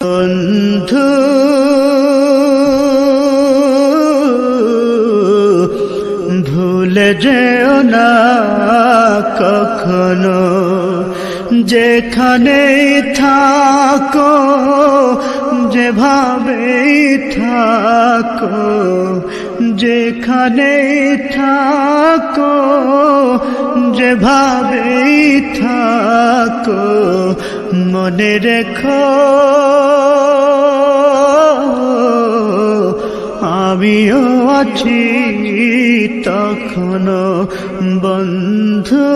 বন্ধু ভুলে যেও না কখনো, যেখানেই থাকো, যেভাবেই থাকো, যেখানেই থাকো, যেভাবেই থাকো, মনে রেখো আমিও আছি তখনো। বন্ধু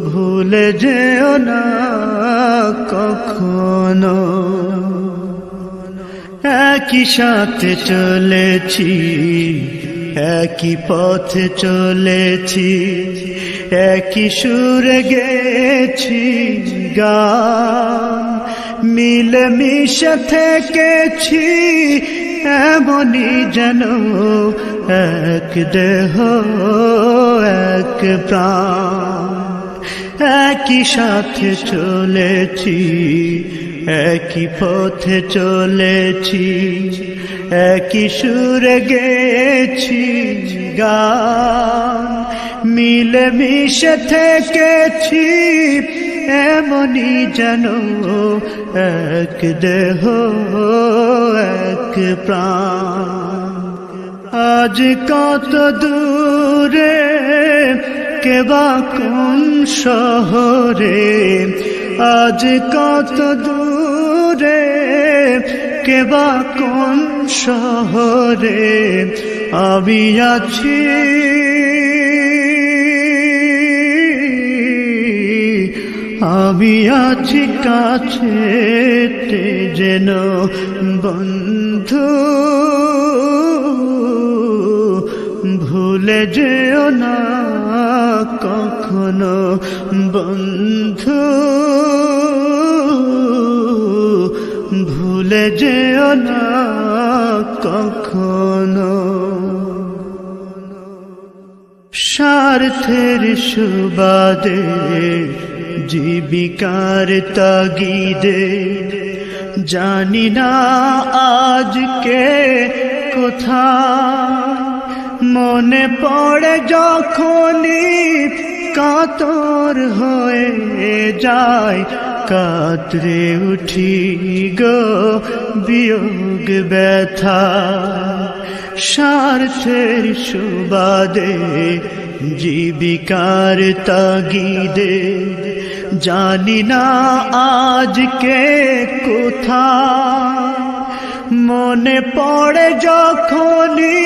ভুলে যেও না কখনো। একই সাথে চলেছি, একই পথে চলেছি, একই সুরে গেছি গান, মিলে মিশে থেকেছি এমনই যেন এক দেহ এক প্রাণ। একই সাথে চলেছি, একই পথে চলেছি, একই সুরে গেছি গান, মিলে মিশে থেকেছি এমনই যেন এক দেহ এক প্রাণ। আজ কত দূরে, কেবা কোন শহরে, আজ কত দূরে, কেবা কোন শহরে আমি আছি, আমি আছি কাছেতে যেন। বন্ধু ভুলে যেও না কখনো, বন্ধু ভুলে যেও না কখনো। স্বার্থের সুবাদে, জীবিকার তাগিদে, জানি না আজকে কোথায়, মনে পড়ে যখনই কাতর হয়ে যায়, কাতরে উঠি গো বিয়োগ ব্যথা। স্বার্থের সুবাদে, জীবিকার তাগিদে, জানি না আজকে কোথায়, মনে পড়ে যখনই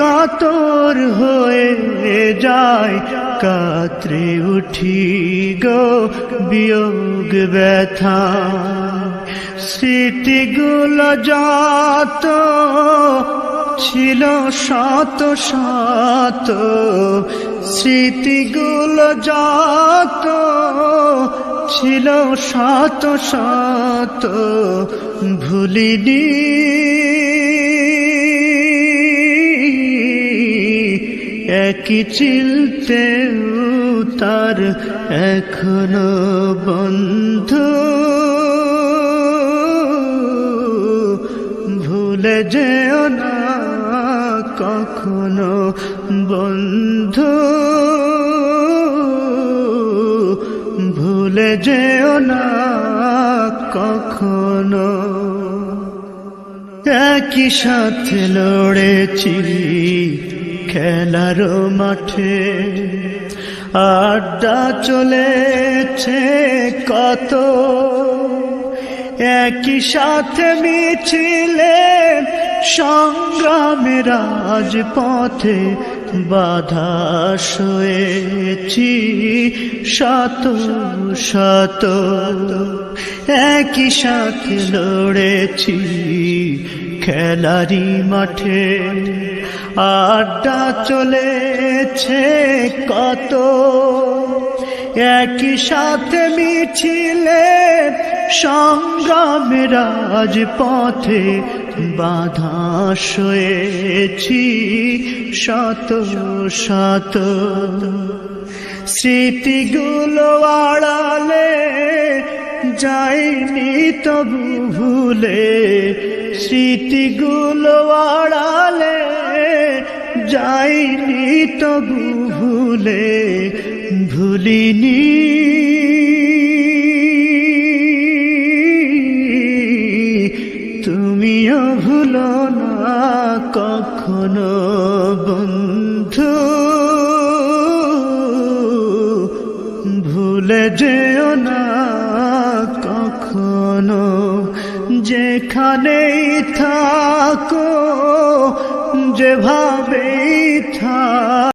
কাতর হয়ে যায়, কাতরে উঠি গো বিয়োগ ব্যথা। স্মৃতিগুলো যত ছিল শত শত, স্মৃতিগুলো যত ছিল শত শত, ভুলিনি একই চিলতে তার এখনো। বন্ধু ভুলে যেও না কখনো, বন্ধু ভুলে যেও না কখনো। একই সাথে লড়েছি খেলার মাঠে, আড্ডা চলেছে কত, একই সাথে মিছিলে সংগ্রামের রাজপথে বাধা সয়েছি শত শত। একই সাথে লড়েছি খেলারি মাঠে, আড্ডা চলেছে কত, একই সাথে মিছিলে সংগ্রামের রাজপথে বাধা সয়েছি শত শত। স্মৃতিগুলো আড়ালে যাইনি তবু ভুলে, স্মৃতিগুলো আড়ালে যাইনি তবু ভুলে, ভুলিনি তুমিও ভুলো না কখনো বন্ধু, ভুলে যেও না কখনো। যেখানেই থাকো, যেভাবেই থাকো,